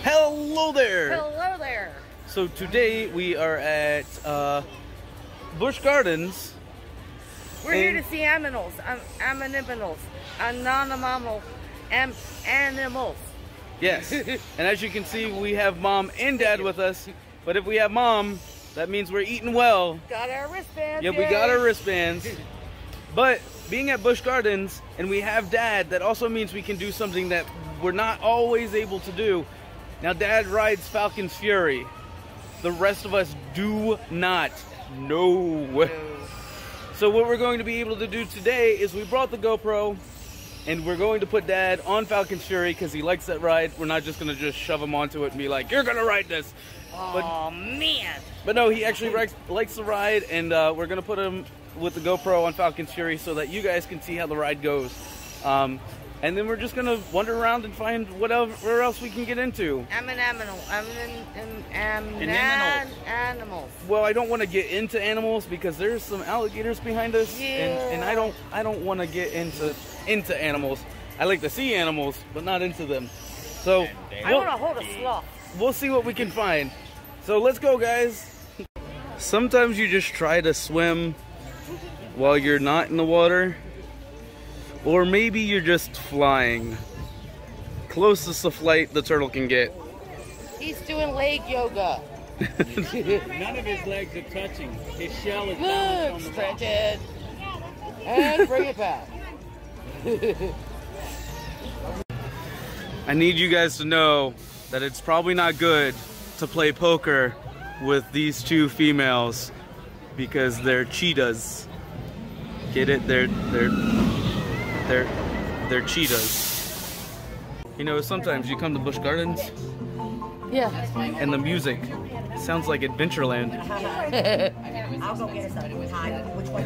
Hello there! Hello there! So today we are at Busch Gardens. We're here to see animals. Animals. Yes. And as you can see, we have Mom and Dad with us. But if we have Mom, that means we're eating well. Got our wristbands. Yeah, we got our wristbands. But being at Busch Gardens and we have Dad, that also means we can do something that we're not always able to do. Now, Dad rides Falcon's Fury. The rest of us do not. No. So what we're going to be able to do today is we brought the GoPro and we're going to put Dad on Falcon's Fury because he likes that ride. We're not just going to just shove him onto it and be like, you're going to ride this. Oh, man. But no, he actually likes the ride, and we're going to put him with the GoPro on Falcon's Fury so that you guys can see how the ride goes. And then we're just going to wander around and find whatever else we can get into. Animals. Well, I don't want to get into animals because there's some alligators behind us, yeah. and I don't want to get into animals. I like to see animals, but not into them. So I want to hold a sloth. We'll see what we can find. So let's go, guys. Sometimes you just try to swim while you're not in the water. Or maybe you're just flying. Closest to flight the turtle can get. He's doing leg yoga. None of his legs are touching. His shell is down on the stretch it. And bring it back. I need you guys to know that it's probably not good to play poker with these two females because they're cheetahs. Get it? They're cheetahs. You know, sometimes you come to Busch Gardens, yeah, and the music sounds like Adventureland. It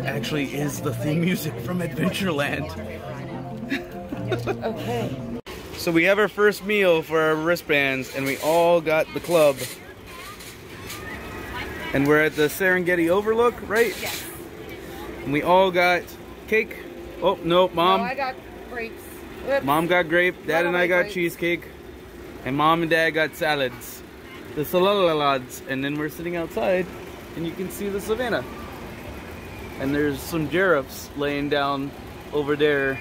actually is the theme music from Adventureland. Okay. So we have our first meal for our wristbands, and we all got the club. And we're at the Serengeti Overlook, right? Yes. And we all got cake. Oh, no, Mom. No, I got grapes. Oops. Mom got grape, Dad and I got cheesecake, and Mom and Dad got salads. The salalads. And then we're sitting outside, and you can see the savannah. And there's some giraffes laying down over there.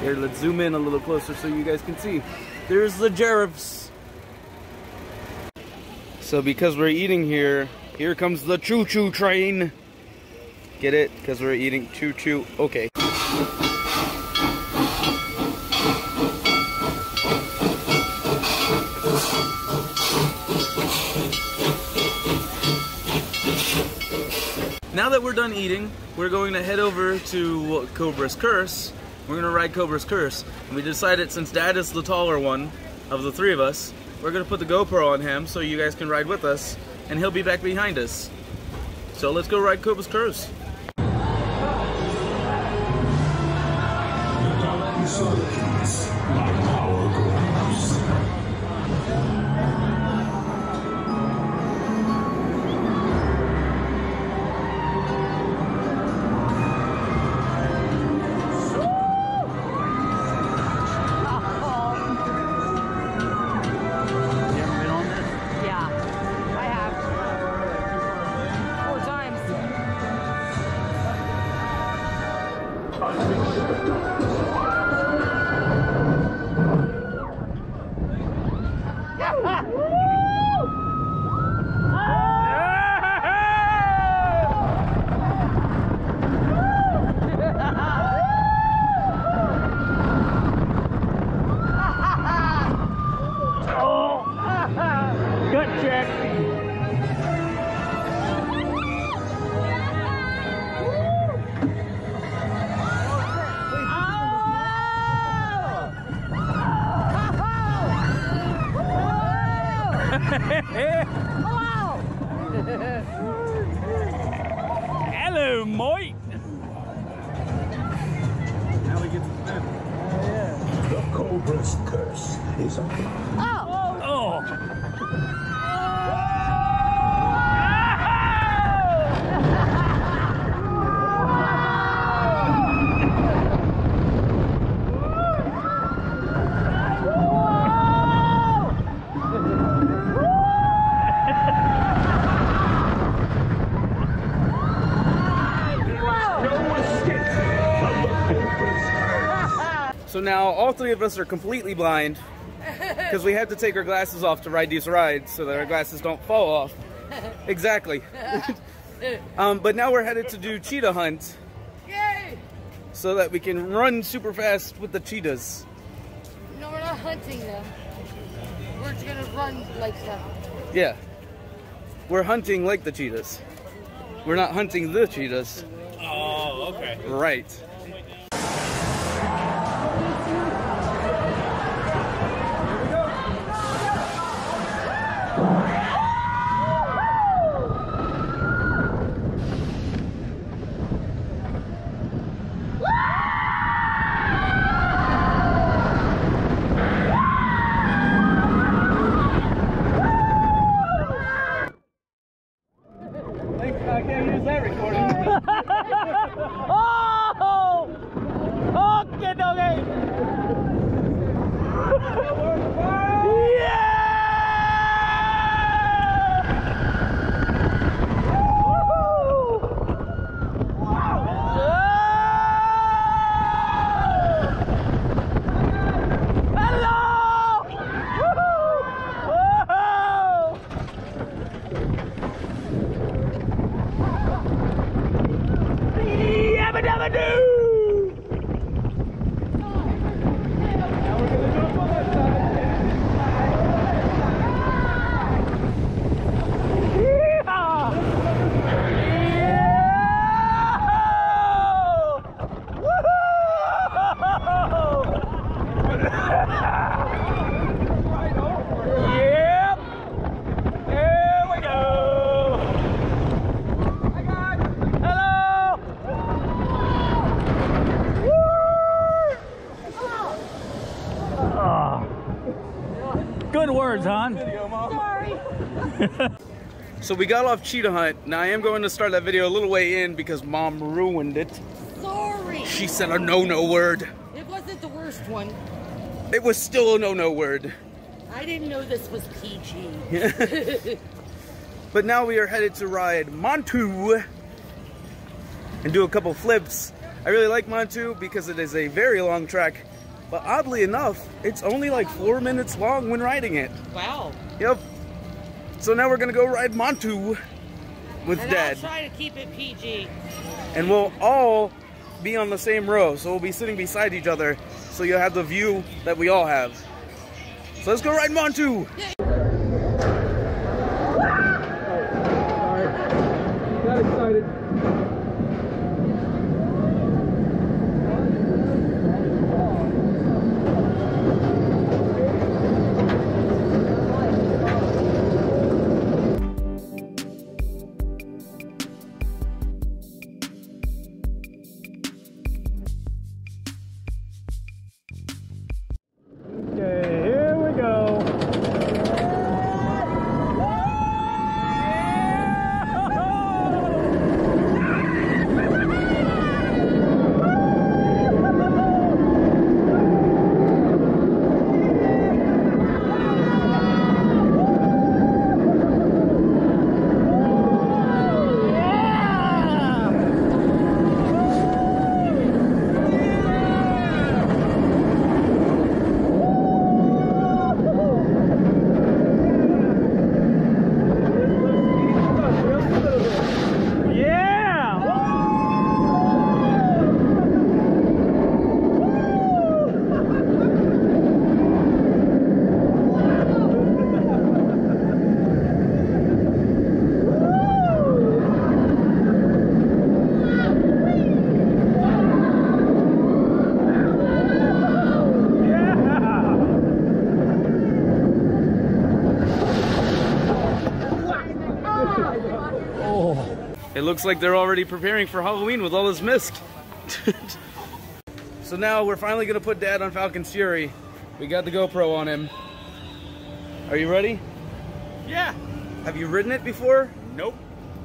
Here, let's zoom in a little closer so you guys can see. There's the giraffes. So because we're eating here comes the choo-choo train. Get it? Because we're eating choo-choo. Okay. Now that we're done eating, we're going to head over to Cobra's Curse. We're going to ride Cobra's Curse. And we decided, since Dad is the taller one of the three of us, we're going to put the GoPro on him so you guys can ride with us, and he'll be back behind us. So let's go ride Cobra's Curse. Hello, mate. Now we get to spin. The Cobra's Curse is a... Oh. now all three of us are completely blind because we had to take our glasses off to ride these rides so that our glasses don't fall off. Exactly. But now we're headed to do cheetah hunt. Yay! So that we can run super fast with the cheetahs. No, we're not hunting them. We're just gonna run like them. Yeah. We're hunting like the cheetahs. We're not hunting the cheetahs. Oh, okay. Right. I can't use that recording. Oh! Okay, doggy! Yeah! Hello! Good words, hon. Sorry. So we got off cheetah hunt. Now I am going to start that video a little way in because Mom ruined it. Sorry. She said a no-no word. It wasn't the worst one. It was still a no-no word. I didn't know this was PG. But now we are headed to ride montu and do a couple flips. I really like montu because it is a very long track. But oddly enough, it's only like 4 minutes long when riding it. Wow. Yep. So now we're gonna go ride montu with Dad. I'll try to keep it PG. And we'll all be on the same row. So we'll be sitting beside each other. So you'll have the view that we all have. So let's go ride montu. Sorry. Got excited. It looks like they're already preparing for Halloween with all this mist. So now we're finally gonna put Dad on Falcon's Fury. We got the GoPro on him. Are you ready? Yeah. Have you ridden it before? Nope.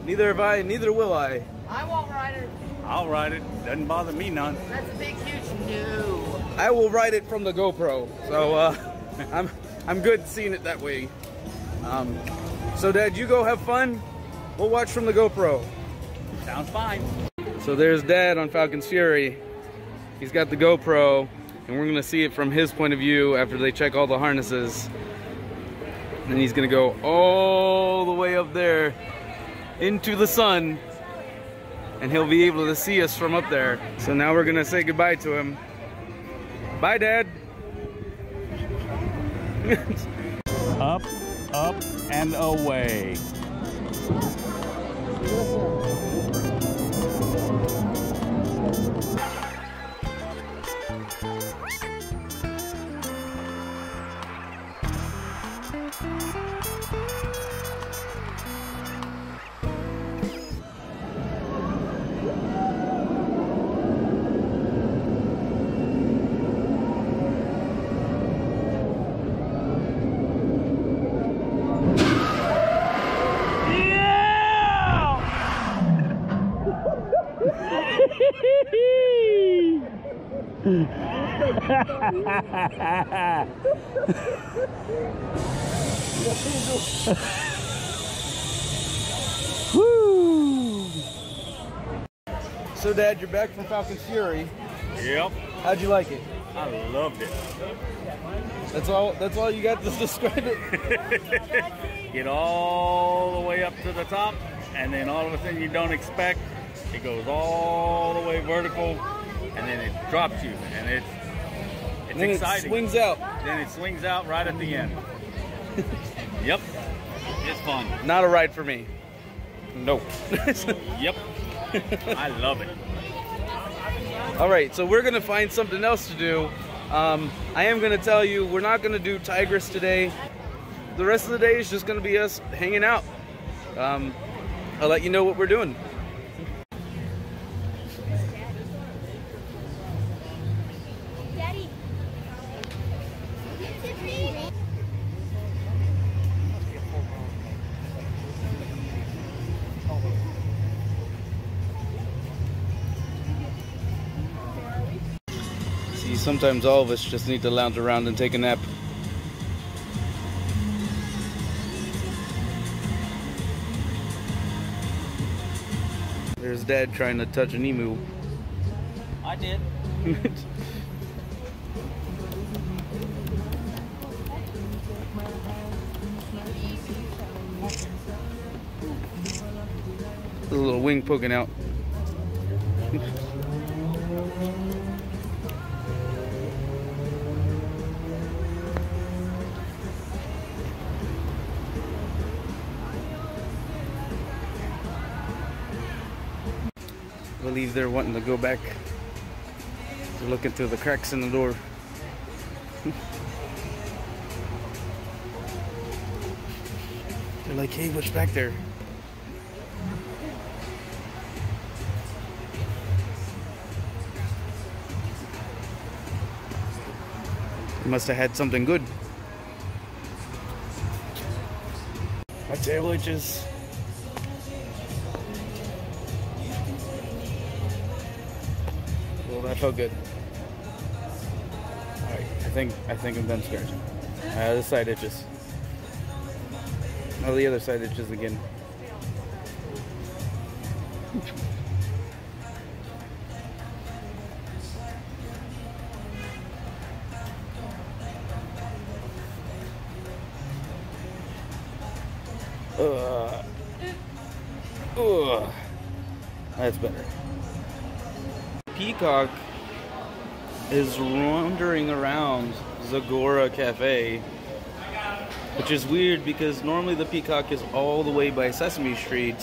Neither have I, neither will I. I won't ride it. I'll ride it. Doesn't bother me none. That's a big, huge no. I will ride it from the GoPro. So I'm good seeing it that way. So Dad, you go have fun. We'll watch from the GoPro. Sounds fine. So there's Dad on Falcon's Fury. He's got the GoPro. and we're gonna see it from his point of view after they check all the harnesses. And he's gonna go all the way up there into the sun, and he'll be able to see us from up there. So now we're gonna say goodbye to him. Bye, Dad. Up, up, and away. Woo! So, Dad, you're back from Falcon's Fury. Yep. How'd you like it? I loved it. That's all you got to describe it? Get all the way up to the top, and then all of a sudden you don't expect, it goes all the way vertical, and then it drops you, and it's then exciting. It swings out. Then it swings out right at the end. Yep. It's fun. Not a ride for me. Nope. Yep. I love it. All right, so we're gonna find something else to do. I am gonna tell you, we're not gonna do Tigris today. The rest of the day is just gonna be us hanging out. I'll let you know what we're doing. Daddy. See, sometimes all of us just need to lounge around and take a nap. There's Dad trying to touch an emu. I did. There's a little wing poking out. I believe they're wanting to go back. They're looking through the cracks in the door. They're like, hey, what's back there? They must have had something good. My tail itches. Well, that felt good. All right, I think I'm done scratching. This side itches. Oh, the other side itches again. That's better. Peacock is wandering around Zagora Cafe, which is weird because normally the peacock is all the way by Sesame Street.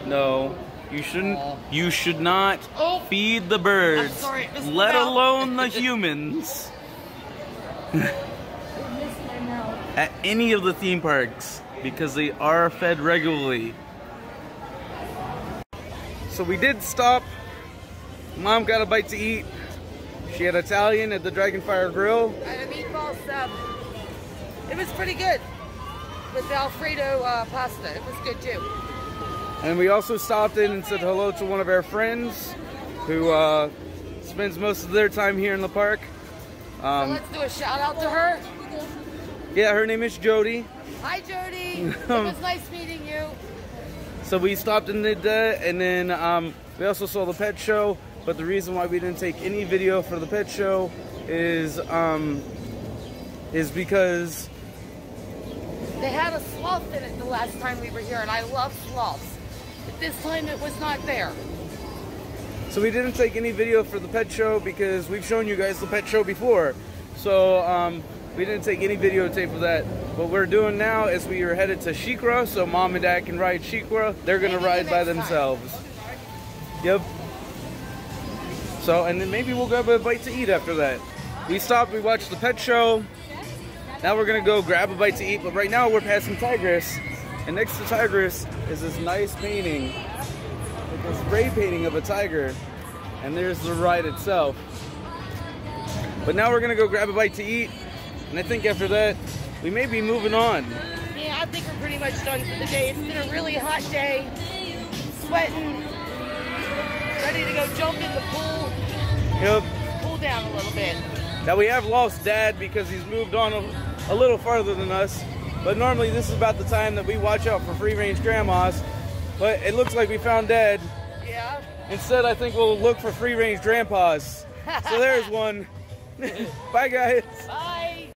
No, you shouldn't. You should not feed the birds, sorry, let alone the humans, at any of the theme parks, because they are fed regularly. So we did stop. Mom got a bite to eat. She had Italian at the Dragonfire Grill. I had a meatball sub. It was pretty good with the Alfredo pasta. It was good too. And we also stopped in and said hello to one of our friends who spends most of their time here in the park. So let's do a shout out to her. Yeah, her name is Jody. Hi, Jody. It was nice meeting you. So we stopped and did that, and then We also saw the pet show, but the reason why we didn't take any video for the pet show is because they had a sloth in it the last time we were here, and I love sloths. But this time it was not there. so we didn't take any video for the pet show because we've shown you guys the pet show before. So we didn't take any videotape of that. What we're doing now is we are headed to Shikra, so Mom and Dad can ride Shikra. They're gonna ride by themselves. Yep. So, and then maybe we'll grab a bite to eat after that. We stopped, we watched the pet show. Now we're gonna go grab a bite to eat, but right now we're passing Tigress. And next to Tigress is this nice painting. Like a spray painting of a tiger. And there's the ride itself. But now we're gonna go grab a bite to eat. And I think after that, we may be moving on. Yeah, I think we're pretty much done for the day. It's been a really hot day. Sweating. Ready to go jump in the pool. Yep. Cool down a little bit. Now we have lost Dad because he's moved on a little farther than us. But normally this is about the time that we watch out for free-range grandmas. But it looks like we found Dad. Yeah. Instead, I think we'll look for free-range grandpas. So there's one. Bye, guys. Bye.